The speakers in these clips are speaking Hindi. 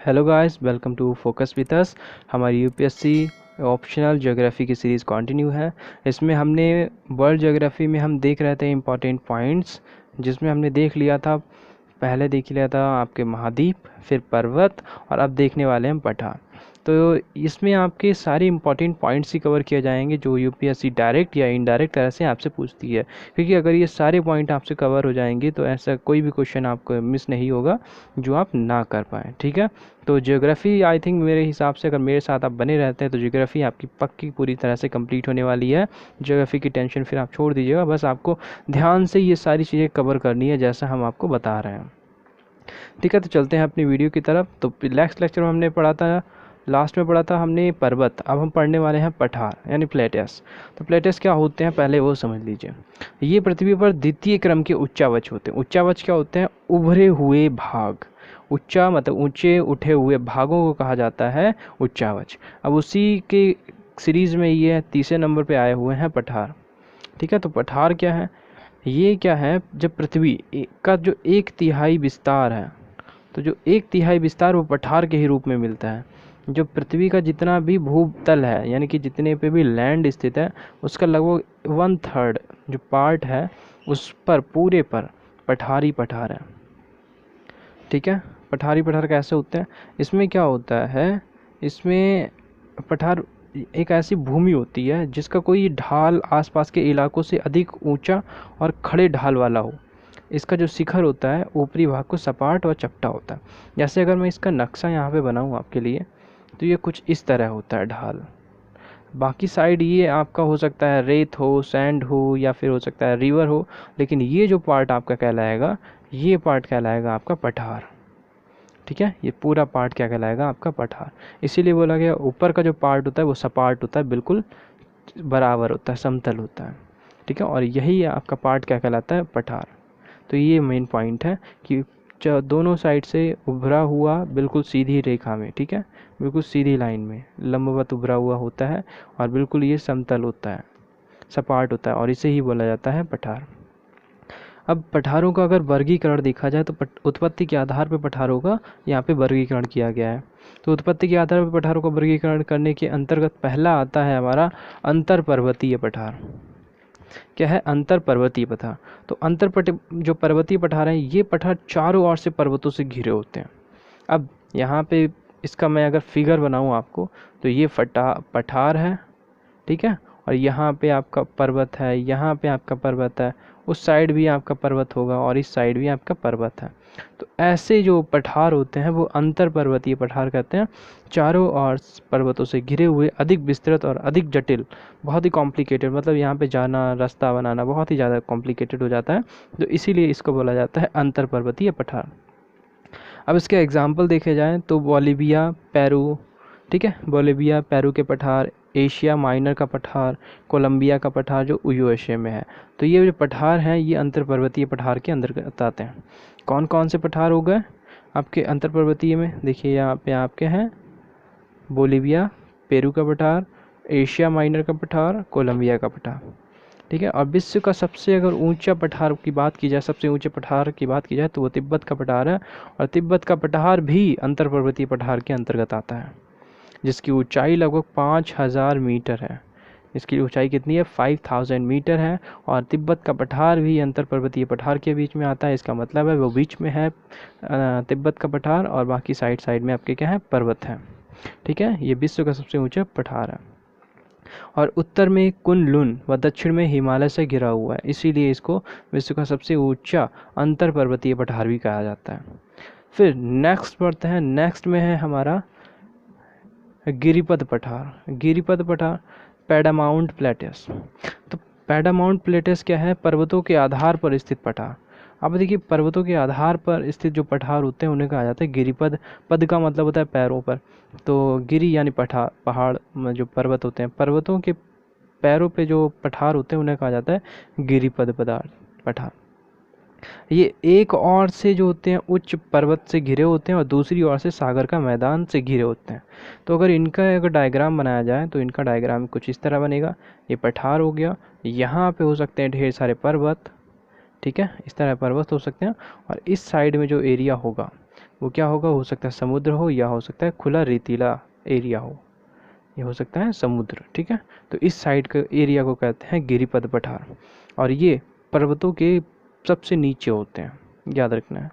Hello guys, welcome to focus with us. हमारी यूपीएससी ऑप्शनल ज्योग्राफी की सीरीज़ कंटिन्यू है। इसमें हमने वर्ल्ड ज्योग्राफी में हम देख रहे थे इम्पॉर्टेंट पॉइंट्स, जिसमें हमने देख लिया था, पहले देख लिया था आपके महाद्वीप, फिर पर्वत, और अब देखने वाले हैं पठार। तो इसमें आपके सारे इंपॉर्टेंट पॉइंट्स ही कवर किए जाएंगे जो यूपीएससी डायरेक्ट या इनडायरेक्ट तरह से आपसे पूछती है, क्योंकि अगर ये सारे पॉइंट आपसे कवर हो जाएंगे तो ऐसा कोई भी क्वेश्चन आपको मिस नहीं होगा जो आप ना कर पाएँ। ठीक है, तो ज्योग्राफी आई थिंक मेरे हिसाब से अगर मेरे साथ आप बने रहते हैं तो ज्योग्राफी आपकी पक्की पूरी तरह से कंप्लीट होने वाली है। ज्योग्राफी की टेंशन फिर आप छोड़ दीजिएगा, बस आपको ध्यान से ये सारी चीज़ें कवर करनी है जैसा हम आपको बता रहे हैं। ठीक है, तो चलते हैं अपनी वीडियो की तरफ। तो नेक्स्ट लेक्चर में हमने पढ़ा था, लास्ट में पढ़ा था हमने पर्वत, अब हम पढ़ने वाले हैं पठार यानी प्लेटस। तो प्लेटस क्या होते हैं पहले वो समझ लीजिए। ये पृथ्वी पर द्वितीय क्रम के उच्चावच होते हैं। उच्चावच क्या होते हैं? उभरे हुए भाग। उच्चा मतलब ऊंचे उठे हुए भागों को कहा जाता है उच्चावच। अब उसी के सीरीज में ये तीसरे नंबर पे आए हुए हैं पठार। ठीक है, तो पठार क्या है? ये क्या है? जब पृथ्वी का जो 1/3 विस्तार है, तो जो 1/3 विस्तार वो पठार के ही रूप में मिलता है। जो पृथ्वी का जितना भी भूतल है, यानी कि जितने पे भी लैंड स्थित है, उसका लगभग 1/3 जो पार्ट है उस पर पूरे पर पठार ही पठार है। ठीक है, पठार ही पठार कैसे होते हैं? इसमें क्या होता है, इसमें पठार एक ऐसी भूमि होती है जिसका कोई ढाल आसपास के इलाकों से अधिक ऊंचा और खड़े ढाल वाला हो। इसका जो शिखर होता है ऊपरी भाग को सपाट और चपटा होता है। जैसे अगर मैं इसका नक्शा यहाँ पे बनाऊँ आपके लिए, तो ये कुछ इस तरह होता है ढाल। बाकी साइड ये आपका हो सकता है रेत हो, सैंड हो, या फिर हो सकता है रिवर हो, लेकिन ये जो पार्ट आपका कहलाएगा, ये पार्ट कहलाएगा आपका पठार। ठीक है, ये पूरा पार्ट क्या कहलाएगा? आपका पठार। इसीलिए बोला गया ऊपर का जो पार्ट होता है वो सपाट होता है, बिल्कुल बराबर होता है, समतल होता है। ठीक है, और यही आपका पार्ट क्या कहलाता है? पठार। तो ये मेन पॉइंट है कि दोनों साइड से उभरा हुआ बिल्कुल सीधी रेखा में, ठीक है, बिल्कुल सीधी लाइन में लंबवत उभरा हुआ होता है, और बिल्कुल ये समतल होता है, सपाट होता है, और इसे ही बोला जाता है पठार। अब पठारों का अगर वर्गीकरण देखा जाए तो उत्पत्ति के आधार पर पठारों का यहाँ पे वर्गीकरण किया गया है। तो उत्पत्ति के आधार पर पठारों का वर्गीकरण करने के अंतर्गत पहला आता है हमारा अंतर पर्वतीय पठार। क्या है? अंतर पर्वतीय पठार। तो जो पर्वतीय पठार हैं, ये पठार चारों ओर से पर्वतों से घिरे होते हैं। अब यहाँ पे इसका मैं अगर फिगर बनाऊँ आपको, तो ये पठार है, ठीक है, और यहाँ पे आपका पर्वत है, यहाँ पे आपका पर्वत है, उस साइड भी आपका पर्वत होगा, और इस साइड भी आपका पर्वत है। तो ऐसे जो पठार होते हैं वो अंतर पर्वतीय पठार कहते हैं। चारों ओर पर्वतों से घिरे हुए, अधिक विस्तृत और अधिक जटिल, बहुत ही कॉम्प्लिकेटेड, मतलब यहाँ पे जाना, रास्ता बनाना बहुत ही ज़्यादा कॉम्प्लिकेटेड हो जाता है, तो इसीलिए इसको बोला जाता है अंतर पर्वतीय पठार। अब इसके एग्जाम्पल देखे जाएँ तो बोलिविया, पेरू, ठीक है, बोलिविया, पेरू के पठार, एशिया माइनर का पठार, कोलंबिया का पठार जो यूएसए में है। तो ये जो पठार हैं ये अंतर पर्वतीय पठार के अंतर्गत आते हैं। कौन कौन से पठार हो गए आपके अंतर पर्वतीय में? देखिए यहाँ पे आपके हैं बोलिविया, पेरू का पठार, एशिया माइनर का पठार, कोलंबिया का पठार। ठीक है, और विश्व का सबसे अगर ऊंचा पठार की बात की जाए, सबसे ऊंचे पठार की बात की जाए, तो वो तिब्बत का पठार है, और तिब्बत का पठार भी अंतर पर्वतीय पठार के अंतर्गत आता है, जिसकी ऊंचाई लगभग 5000 मीटर है। इसकी ऊंचाई कितनी है? 5000 मीटर है, और तिब्बत का पठार भी अंतर पर्वतीय पठार के बीच में आता है। इसका मतलब है वो बीच में है तिब्बत का पठार, और बाकी साइड साइड में आपके क्या है? पर्वत है। ठीक है, ये विश्व का सबसे ऊंचा पठार है, और उत्तर में कुन-लुन व दक्षिण में हिमालय से घिरा हुआ है, इसीलिए इसको विश्व का सबसे ऊंचा अंतर पर्वतीय पठार भी कहा जाता है। फिर नेक्स्ट बढ़ते हैं, नेक्स्ट में है हमारा गिरिपद पठार। गिरिपद पठार, पैरामाउंट प्लेटस। तो पैरामाउंट प्लेटस क्या है? पर्वतों के आधार पर स्थित पठार। अब देखिए, पर्वतों के आधार पर स्थित जो पठार होते हैं उन्हें कहा जाता है गिरिपद। पद का मतलब होता है पैरों पर, तो गिरि यानी पहाड़, जो पर्वत होते हैं, पर्वतों के पैरों पे जो पठार होते हैं उन्हें कहा जाता है गिरिपद पठार। ये एक ओर से जो होते हैं उच्च पर्वत से घिरे होते हैं, और दूसरी ओर से सागर का मैदान से घिरे होते हैं। तो अगर डायग्राम बनाया जाए तो इनका डायग्राम कुछ इस तरह बनेगा। ये पठार हो गया, यहाँ पे हो सकते हैं ढेर सारे पर्वत, ठीक है, इस तरह पर्वत हो सकते हैं, और इस साइड में जो एरिया होगा वो क्या होगा, हो सकता है समुद्र हो या हो सकता है खुला रेतीला एरिया हो, ये हो सकता है समुद्र। ठीक है, तो इस साइड के एरिया को कहते हैं गिरिपद पठार, और ये पर्वतों के सबसे नीचे होते हैं, याद रखना है।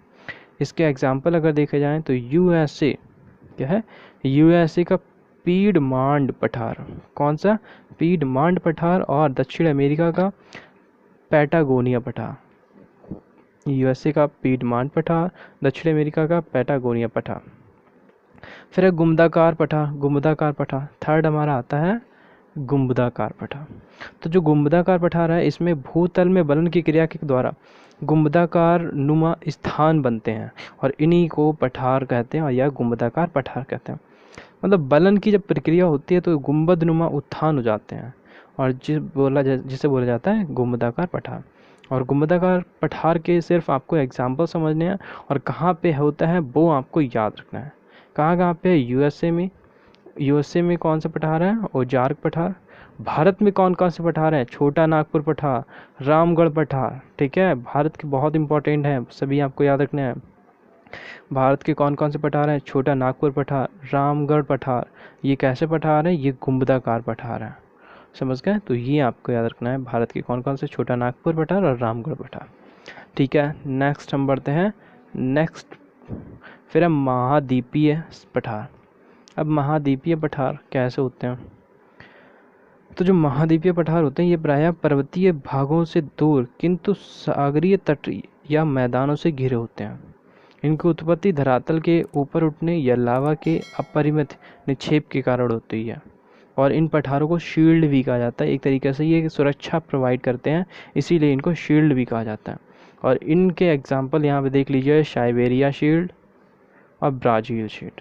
इसके एग्जाम्पल अगर देखे जाएं तो यूएसए क्या है, यूएसए का पीडमांड पठार, कौन सा, पीडमांड पठार, और दक्षिण अमेरिका का पैटागोनिया पठार। यूएसए का पीडमांड पठार, दक्षिण अमेरिका का पैटागोनिया पठार। फिर है गुम्बदाकार पठार, गुम्बदाकार पठार थर्ड हमारा आता है गुम्बदाकार पठार। तो जो गुम्बदाकार पठार है इसमें भूतल में बलन की क्रिया के द्वारा गुम्बदाकार नुमा स्थान बनते हैं और इन्हीं को पठार कहते हैं, और यह गुम्बदाकार पठार कहते हैं। मतलब बलन की जब प्रक्रिया होती है तो गुम्बद नुमा उत्थान हो जाते हैं, और जिसे बोला जाता है गुम्बदाकार पठार। और गुम्बदाकार पठार के सिर्फ आपको एग्जाम्पल समझने हैं, और कहाँ पे होता है वो आपको याद रखना है। कहाँ कहाँ पे है, यूएसए में कौन सा पठार है, ओजार्क पठार। भारत में कौन कौन से पठार हैं, छोटा नागपुर पठार, रामगढ़ पठार। ठीक है, भारत के बहुत इंपॉर्टेंट है, सभी आपको याद रखने हैं। भारत के कौन कौन से पठार हैं, छोटा नागपुर पठार, रामगढ़ पठार। ये कैसे पठार है, ये गुम्बदाकार पठार है, समझ गए। तो ये आपको याद रखना है, भारत के कौन कौन से, छोटा नागपुर पठार और रामगढ़ पठार। ठीक है, नेक्स्ट हम बढ़ते हैं। नेक्स्ट फिर है महाद्वीपीय पठार। अब महाद्वीपीय पठार कैसे होते हैं, तो जो महाद्वीपीय पठार होते हैं ये प्रायः पर्वतीय भागों से दूर किंतु सागरीय तट या मैदानों से घिरे होते हैं। इनकी उत्पत्ति धरातल के ऊपर उठने या लावा के अपरिमित निक्षेप के कारण होती है, और इन पठारों को शील्ड भी कहा जाता है। एक तरीके से ये सुरक्षा प्रोवाइड करते हैं, इसीलिए इनको शील्ड भी कहा जाता है। और इनके एग्जाम्पल यहाँ पे देख लीजिए, साइबेरिया शील्ड और ब्राज़ील शील्ड।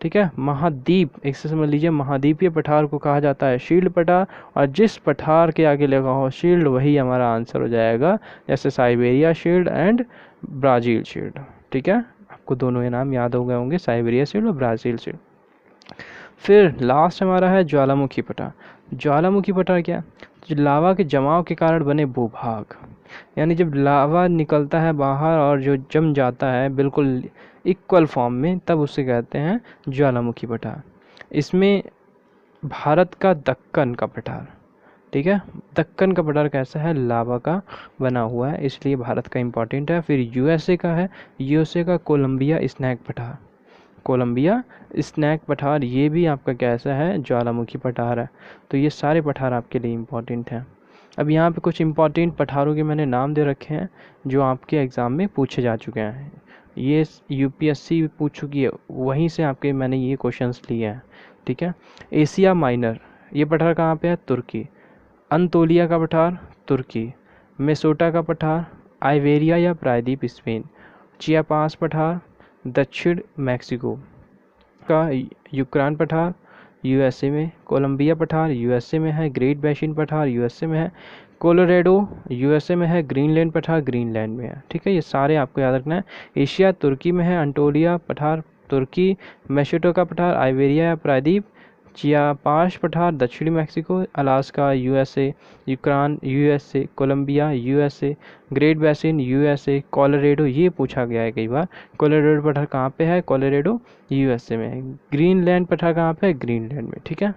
ठीक है, महाद्वीप, एक से समझ लीजिए, महाद्वीपीय पठार को कहा जाता है शील्ड पठार, और जिस पठार के आगे लगा हो शील्ड वही हमारा आंसर हो जाएगा, जैसे Siberia shield and Brazil shield. ठीक है, आपको दोनों ये नाम याद हो गए होंगे, साइबेरिया शील्ड और ब्राज़ील शील्ड। फिर लास्ट हमारा है ज्वालामुखी पठार। ज्वालामुखी पठार क्या, जो लावा के जमाव के कारण बने भूभाग, यानी जब लावा निकलता है बाहर और जो जम जाता है बिल्कुल इक्वल फॉर्म में, तब उसे कहते हैं ज्वालामुखी पठार। इसमें भारत का दक्कन का पठार, ठीक है, दक्कन का पठार कैसा है, लावा का बना हुआ है, इसलिए भारत का इम्पोर्टेंट है। फिर यूएसए का है, यूएसए का कोलंबिया स्नैक पठार, कोलंबिया स्नैक पठार, ये भी आपका कैसा है, ज्वालामुखी पठार है। तो ये सारे पठार आपके लिए इम्पोर्टेंट हैं। अब यहाँ पे कुछ इम्पोर्टेंट पठारों के मैंने नाम दे रखे हैं जो आपके एग्ज़ाम में पूछे जा चुके हैं। ये यूपीएससी पूछ चुकी है, वहीं से आपके मैंने ये क्वेश्चंस लिए हैं। ठीक है, एशिया माइनर, ये पठार कहाँ पे है, तुर्की। अंतोलिया का पठार, तुर्की। मेसोटा का पठार, आइवेरिया या प्रायद्वीप, स्पेन। चियापास पठार, दक्षिण मैक्सिको का। यूक्रेन पठार, यूएसए में। कोलंबिया पठार यूएसए में है। ग्रेट बेसिन पठार यूएसए में है। कोलोराडो यूएसए में है। ग्रीनलैंड पठार ग्रीनलैंड में है। ठीक है, ये सारे आपको याद रखना है। एशिया तुर्की में है, अंटोलिया पठार तुर्की। मेसोटो का पठार आइवेरिया या प्रायद्वीप। चियापास पठार दक्षिणी Mexico. Alaska USA. Ukraine USA. Colombia USA. Great Basin USA. Colorado, ये पूछा गया है कई बार, कोलोराडो पठार कहाँ पे है, कोलोराडो यूएसए में है। ग्रीनलैंड पठार कहाँ पे है, ग्रीनलैंड में। ठीक है,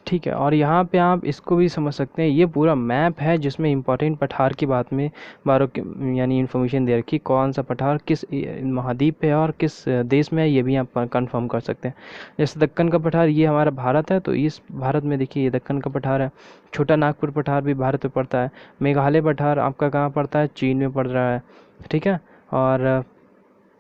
ठीक है, और यहाँ पे आप इसको भी समझ सकते हैं, ये पूरा मैप है जिसमें इंपॉर्टेंट पठार की बात में बारों यानी इन्फॉर्मेशन दे रखी, कौन सा पठार किस महाद्वीप पे है और किस देश में है, ये भी आप कंफर्म कर सकते हैं। जैसे दक्कन का पठार, ये हमारा भारत है, तो इस भारत में देखिए ये दक्कन का पठार है। छोटा नागपुर पठार भी भारत में पड़ता है। मेघालय पठार आपका कहाँ पड़ता है, चीन में पड़ रहा है। ठीक है, और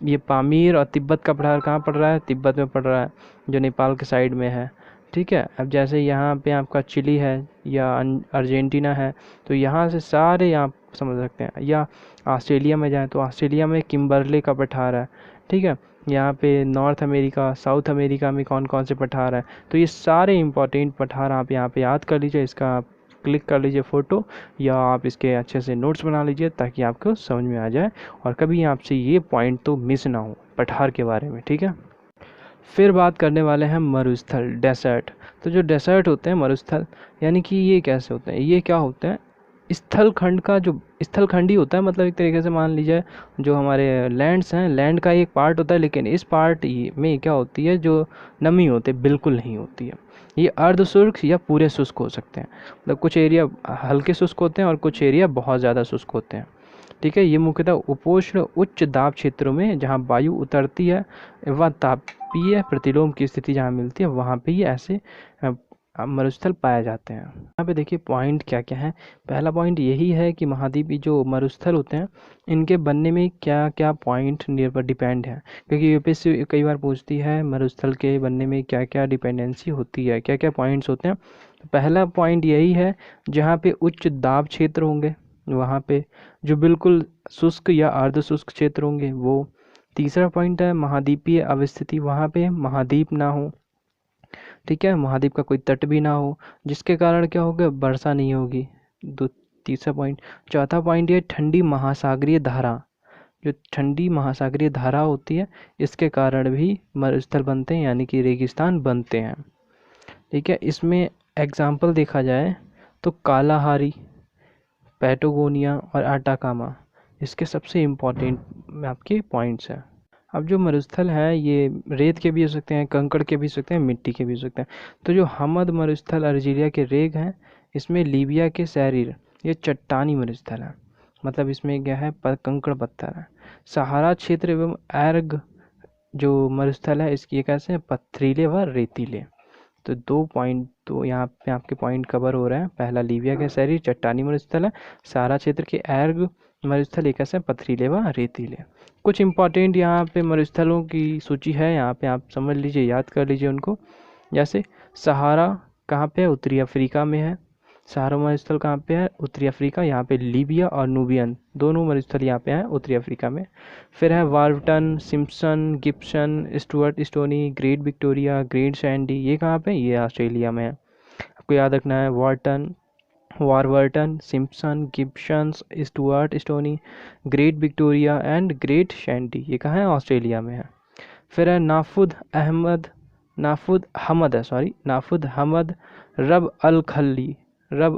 ये पामीर और तिब्बत का पठार कहाँ पड़ रहा है, तिब्बत में पड़ रहा है, जो नेपाल के साइड में है। ठीक है, अब जैसे यहाँ पे आपका चिली है या अर्जेंटीना है, तो यहाँ से सारे आप समझ सकते हैं। या ऑस्ट्रेलिया में जाएं तो ऑस्ट्रेलिया में किम्बरले का पठार है। ठीक है, यहाँ पे नॉर्थ अमेरिका साउथ अमेरिका में कौन कौन से पठार है, तो ये सारे इंपॉर्टेंट पठार आप यहाँ पे याद कर लीजिए। इसका आप क्लिक कर लीजिए फ़ोटो, या आप इसके अच्छे से नोट्स बना लीजिए ताकि आपको समझ में आ जाए और कभी आपसे ये पॉइंट तो मिस ना हो पठार के बारे में। ठीक है, फिर बात करने वाले हैं मरुस्थल, डेसर्ट। तो जो डेसर्ट होते हैं मरुस्थल, यानी कि ये कैसे होते हैं, ये क्या होते हैं, स्थल खंड का जो स्थल खंड ही होता है, मतलब एक तरीके से मान लीजिए जो हमारे लैंड्स हैं, लैंड का एक पार्ट होता है, लेकिन इस पार्ट में क्या होती है, जो नमी होती है बिल्कुल नहीं होती है। ये अर्ध शुष्क या पूरे शुष्क हो सकते हैं, मतलब कुछ एरिया हल्के शुष्क होते हैं और कुछ एरिया बहुत ज़्यादा शुष्क होते हैं। ठीक है, ये मुख्यतः उपोष्ण उच्च दाब क्षेत्रों में जहाँ वायु उतरती है व तापीय प्रतिलोम की स्थिति जहाँ मिलती है वहाँ पे ही ऐसे मरुस्थल पाए जाते हैं। यहाँ पे देखिए पॉइंट क्या क्या है। पहला पॉइंट यही है कि महाद्वीपीय जो मरुस्थल होते हैं इनके बनने में क्या क्या पॉइंट निर्भर डिपेंड है, क्योंकि यूपीएससी कई बार पूछती है मरुस्थल के बनने में क्या क्या डिपेंडेंसी होती है, क्या क्या पॉइंट्स होते हैं। तो पहला पॉइंट यही है, जहाँ पे उच्च दाब क्षेत्र होंगे वहाँ पे, जो बिल्कुल शुष्क या अर्ध शुष्क क्षेत्र होंगे वो। तीसरा पॉइंट है महाद्वीपीय अवस्थिति, वहाँ पे महाद्वीप ना हो। ठीक है, महाद्वीप का कोई तट भी ना हो, जिसके कारण क्या होगा, वर्षा नहीं होगी। दो तीसरा पॉइंट। चौथा पॉइंट ये ठंडी महासागरीय धारा, जो ठंडी महासागरीय धारा होती है इसके कारण भी मरुस्थल बनते हैं, यानी कि रेगिस्तान बनते हैं। ठीक है, इसमें एग्जाम्पल देखा जाए तो कालाहारी, पैटागोनिया और अटाकामा इसके सबसे इम्पोर्टेंट आपके पॉइंट्स हैं। अब जो मरुस्थल है ये रेत के भी हो सकते हैं, कंकड़ के भी हो सकते हैं, मिट्टी के भी हो सकते हैं। तो जो हमद मरुस्थल अल्जीरिया के रेग हैं, इसमें लीबिया के सहरीर ये चट्टानी मरुस्थल है, मतलब इसमें क्या है, कंकड़ पत्थर है। सहारा क्षेत्र एवं एर्ग जो मरुस्थल है इसकी कैसे है, पथरीले व रेतीले। तो दो पॉइंट तो यहाँ पे आपके पॉइंट कवर हो रहे हैं। पहला लीबिया के शहरी चट्टानी मरुस्थल है, सहारा क्षेत्र के एर्ग मरुस्थल एक ऐसे पथरीले व रेतीले। कुछ इंपॉर्टेंट यहाँ पे मरुस्थलों की सूची है, यहाँ पे आप समझ लीजिए, याद कर लीजिए उनको। जैसे सहारा कहाँ पे है, उत्तरी अफ्रीका में है। सहारा मरुस्थल कहाँ पे है, उत्तरी अफ्रीका। यहाँ पे लीबिया और नूबियन दोनों मरुस्थल यहाँ पे हैं उत्तरी अफ्रीका में। फिर है Wharton, Simpson, Gibson, Sturt Stony, Great Victoria, great Sandy, ये कहाँ पे, ये ऑस्ट्रेलिया में है। आपको याद रखना है Wharton, Warburton, Simpson, Gibson, Sturt Stony, Great Victoria and Great Sandy, ये कहाँ है, ऑस्ट्रेलिया में है। फिर है नाफुद हमद रब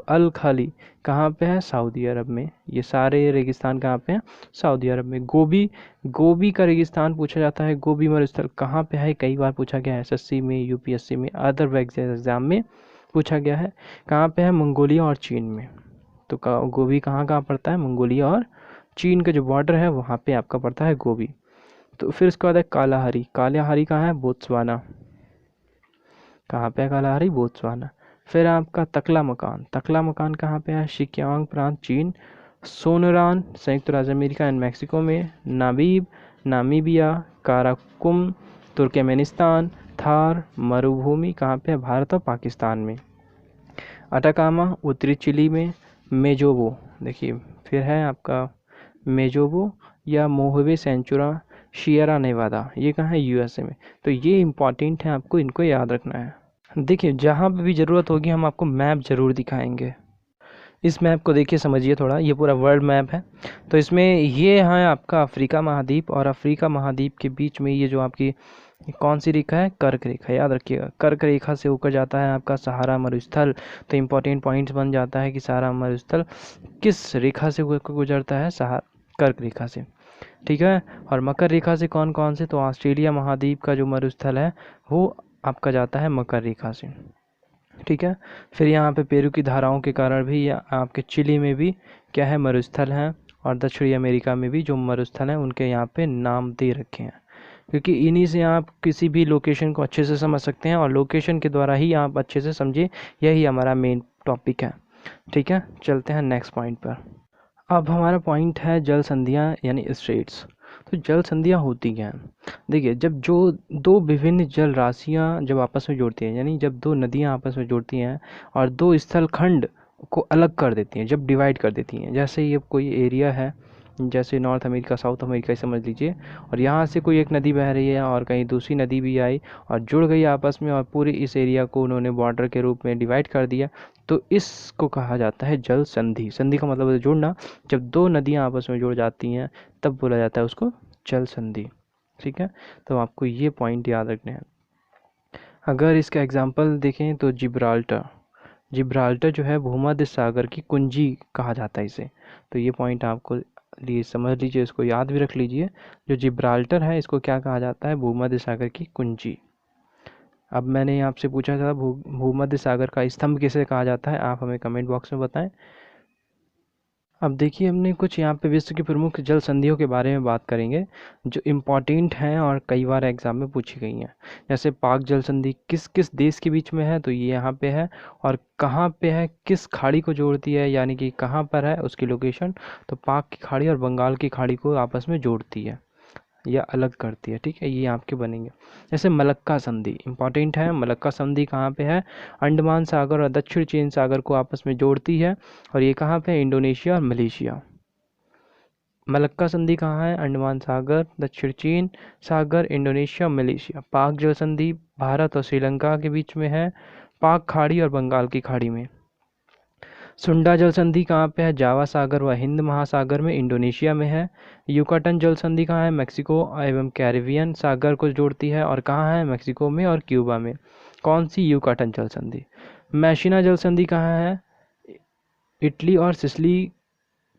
अल खली कहाँ पे है, सऊदी अरब में। ये सारे रेगिस्तान कहाँ पे हैं, सऊदी अरब में। गोबी का रेगिस्तान पूछा जाता है, गोबी मरुस्थल कहाँ पे है, कई बार पूछा गया है एसएससी में, यूपीएससी में, अदर एग्जाम में पूछा गया है। कहाँ पे है, मंगोलिया और चीन में। तो गोबी कहाँ कहाँ पड़ता है, मंगोलिया और चीन का जो बॉर्डर है वहाँ पे आपका पड़ता है गोबी। तो फिर उसके बाद है कालाहारी, कालाहारी कहाँ है, बोत्सवाना। कहाँ पे है कालाहारी, बोत्सवाना। फिर आपका तकला मकान कहाँ पे है, शिक्यांग प्रांत चीन। सोनरान संयुक्त राज्य अमेरिका एंड मैक्सिको में। नामीबिया। Karakum Turkmenistan. थार मरुभूमि कहाँ पे है, भारत और पाकिस्तान में। अटाकामा उत्तरी चिली में। मेजोबो देखिए, फिर है आपका मेजोबो या मोहवे सेंचुरा शियरा नेवादा, ये कहाँ है, यूएसए में। तो ये इंपॉर्टेंट है, आपको इनको याद रखना है। देखिए जहाँ पे भी ज़रूरत होगी हम आपको मैप ज़रूर दिखाएंगे। इस मैप को देखिए, समझिए थोड़ा, ये पूरा वर्ल्ड मैप है। तो इसमें ये है आपका अफ्रीका महाद्वीप, और अफ्रीका महाद्वीप के बीच में ये जो आपकी कौन सी रेखा है, कर्क रेखा, याद रखिएगा। कर्क रेखा से होकर जाता है आपका सहारा मरुस्थल। तो इम्पोर्टेंट पॉइंट्स बन जाता है कि सहारा मरुस्थल किस रेखा से गुजरता है, कर्क रेखा से। ठीक है, और मकर रेखा से कौन कौन से, तो ऑस्ट्रेलिया महाद्वीप का जो मरुस्थल है वो आपका जाता है मकर रेखा से। ठीक है, फिर यहाँ पे पेरू की धाराओं के कारण भी आपके चिली में भी क्या है, मरुस्थल हैं। और दक्षिणी अमेरिका में भी जो मरुस्थल हैं उनके यहाँ पे नाम दे रखे हैं, क्योंकि इन्हीं से आप किसी भी लोकेशन को अच्छे से समझ सकते हैं, और लोकेशन के द्वारा ही आप अच्छे से समझिए, यही हमारा मेन टॉपिक है। ठीक है, चलते हैं नेक्स्ट पॉइंट पर। अब हमारा पॉइंट है जल संधियाँ यानी स्ट्रेट्स। तो जल संधियाँ होती क्या हैं, देखिए जब जो दो विभिन्न जल राशियाँ जब आपस में जुड़ती हैं, यानी जब दो नदियाँ आपस में जुड़ती हैं और दो स्थल खंड को अलग कर देती हैं, जब डिवाइड कर देती हैं। जैसे ये कोई एरिया है, जैसे नॉर्थ अमेरिका, साउथ अमेरिका समझ लीजिए, और यहाँ से कोई एक नदी बह रही है और कहीं दूसरी नदी भी आई और जुड़ गई आपस में, और पूरे इस एरिया को उन्होंने बॉर्डर के रूप में डिवाइड कर दिया, तो इसको कहा जाता है जल संधि। संधि का मतलब है जुड़ना। जब दो नदियाँ आपस में जुड़ जाती हैं तब बोला जाता है उसको जल संधि। ठीक है, तो आपको ये पॉइंट याद रखने हैं। अगर इसका एग्जांपल देखें तो जिब्राल्टर, जिब्राल्टर जो है भूमध्य सागर की कुंजी कहा जाता है इसे। तो ये पॉइंट आपको लिए समझ लीजिए, इसको याद भी रख लीजिए। जो जिब्राल्टर है इसको क्या कहा जाता है? भूमध्य सागर की कुंजी। अब मैंने आपसे पूछा था भूमध्य सागर का स्तंभ किसे कहा जाता है, आप हमें कमेंट बॉक्स में बताएं। अब देखिए हमने कुछ यहाँ पे विश्व की प्रमुख जल संधियों के बारे में बात करेंगे जो इम्पोर्टेंट हैं और कई बार एग्जाम में पूछी गई हैं। जैसे पाक जल संधि किस किस देश के बीच में है, तो ये यहाँ पे है। और कहाँ पे है, किस खाड़ी को जोड़ती है, यानी कि कहाँ पर है उसकी लोकेशन, तो पाक की खाड़ी और बंगाल की खाड़ी को आपस में जोड़ती है या अलग करती है। ठीक है, ये आपके बनेंगे। जैसे मलक्का संधि इंपॉर्टेंट है। मलक्का संधि कहाँ पे है? अंडमान सागर और दक्षिण चीन सागर को आपस में जोड़ती है। और ये कहाँ पे है? इंडोनेशिया और मलेशिया। मलक्का संधि कहाँ है? अंडमान सागर, दक्षिण चीन सागर, इंडोनेशिया, मलेशिया। पाक जल संधि भारत और श्रीलंका के बीच में है, पाक खाड़ी और बंगाल की खाड़ी में। सुंडा जल संधि कहाँ पे है? जावा सागर व हिंद महासागर में, इंडोनेशिया में है। युकाटन जल संधि कहाँ है? मेक्सिको एवं कैरिबियन सागर को जोड़ती है और कहाँ है? मेक्सिको में और क्यूबा में। कौन सी? युकाटन जल संधि। मैशीना जल संधि कहाँ है? इटली और सिसिली।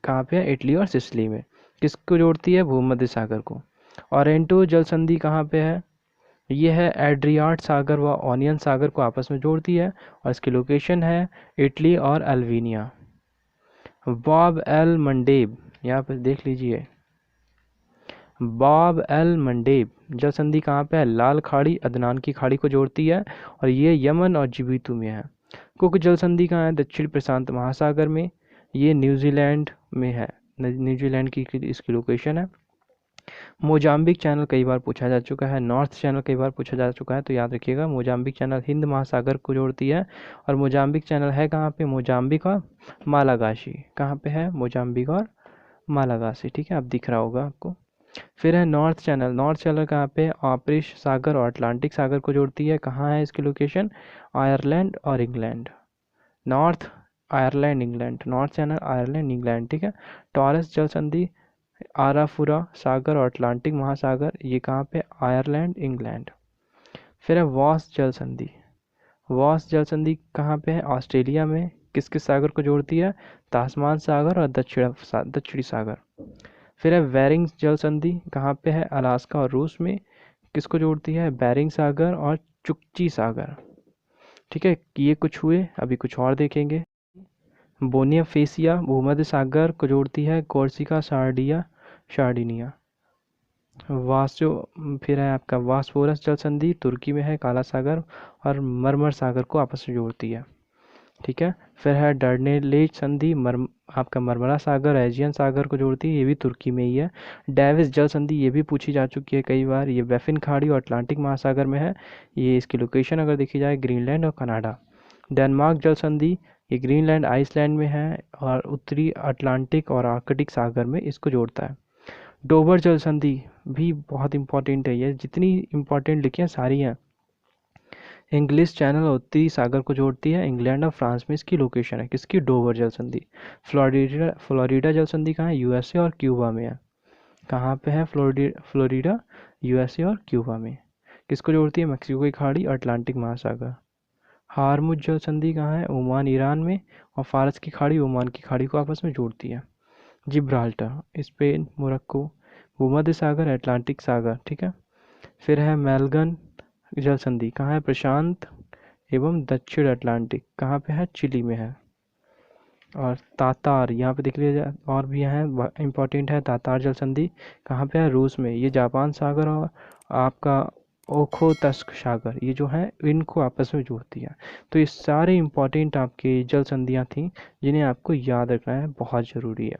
कहाँ पे है? इटली और सिसिली में। किसको जोड़ती है? भूमध्य सागर को। ओरेंटो जल संधि कहाँ पे है? ये है एड्रियाट सागर व ऑनियन सागर को आपस में जोड़ती है और इसकी लोकेशन है इटली और अल्वीनिया। बॉब एल मंडेब, यहाँ पर देख लीजिए, बॉब एल मंडेब जल संधि कहाँ पे है? लाल खाड़ी अदनान की खाड़ी को जोड़ती है और ये यमन और जिबूती में है। कुक जल संधि कहाँ है? दक्षिण प्रशांत महासागर में, ये न्यूजीलैंड में है। न्यूजीलैंड की इसकी लोकेशन है। मोजाम्बिक चैनल कई बार पूछा जा चुका है, नॉर्थ चैनल कई बार पूछा जा चुका है, तो याद रखिएगा मोजाम्बिक चैनल हिंद महासागर को जोड़ती है। और मोजाम्बिक चैनल है कहाँ पे? मोजाम्बिक और मालागाशी। कहाँ पे है? मोजाम्बिक और मालागासी। ठीक है, अब दिख रहा होगा आपको। फिर है नॉर्थ चैनल। नॉर्थ चैनल कहाँ पे? ऑपरिश सागर और अटलांटिक सागर को जोड़ती है। कहाँ है इसकी लोकेशन? आयरलैंड और England. North Ireland England, north channel Ireland England. ठीक है। टॉरस जल संधि आराफुरा सागर और अटलांटिक महासागर, ये कहाँ पे? Ireland England. फिर है वॉस जल संधि। वॉस जल संधि कहाँ पे है? ऑस्ट्रेलिया में। किस किस सागर को जोड़ती है? तास्मान सागर और दक्षिणी सागर। फिर है बेरिंग जल संधि कहाँ पे है? अलास्का और रूस में। किसको जोड़ती है? बेरिंग सागर और चुकची सागर। ठीक है, ये कुछ हुए, अभी कुछ और देखेंगे। बोनिया फेसिया भूमध्य सागर को जोड़ती है, कोर्सिका सार्डिनिया। वास्यो फिर है आपका वास्फोरस जल संधि तुर्की में है, काला सागर और मरमर सागर को आपस में जोड़ती है। ठीक है। फिर है डर्नेलेज संधि आपका मरमरा सागर एजियन सागर को जोड़ती है, ये भी तुर्की में ही है। डेविस जल संधि ये भी पूछी जा चुकी है कई बार, ये बैफिन खाड़ी और अटलांटिक महासागर में है। ये इसकी लोकेशन अगर देखी जाए ग्रीनलैंड और कनाडा। डेनमार्क जल संधि ये ग्रीनलैंड आइसलैंड में है और उत्तरी अटलांटिक और आर्कटिक सागर में इसको जोड़ता है। डोबर जल संधि भी बहुत इंपॉर्टेंट है, ये जितनी इंपॉर्टेंट लिखी हैं सारी हैं। इंग्लिश चैनल और उत्तरी सागर को जोड़ती है, इंग्लैंड और फ्रांस में इसकी लोकेशन है। किसकी? डोवर जल संधि। फ्लोरिडा जल संधि कहाँ है? यूएसए और क्यूबा में है। कहाँ पे है? फ्लोरिडा यूएसए और क्यूबा में। किसको जोड़ती है? मैक्सिको की खाड़ी और अटलांटिक महासागर। हारमुज जल संधि कहाँ है? ओमान ईरान में, और फारस की खाड़ी ओमान की खाड़ी को आपस में जोड़ती है। जिब्राल्टर स्पेन, मोरक्को, भूमध्य सागर अटलांटिक सागर। ठीक है। फिर है मेलगन जल संधि कहाँ है? प्रशांत एवं दक्षिण अटलांटिक। कहाँ पे है? चिली में है। और तातार यहाँ पे देख लीजिए, और भी यहाँ इम्पोर्टेंट है। तातार जल संधि कहाँ पे है? रूस में। ये जापान सागर और आपका ओखोतस्क सागर, ये जो है इनको आपस में जोड़ती है। तो ये सारे इम्पोर्टेंट आपके जल संधियाँ थी जिन्हें आपको याद रखना है, बहुत ज़रूरी है।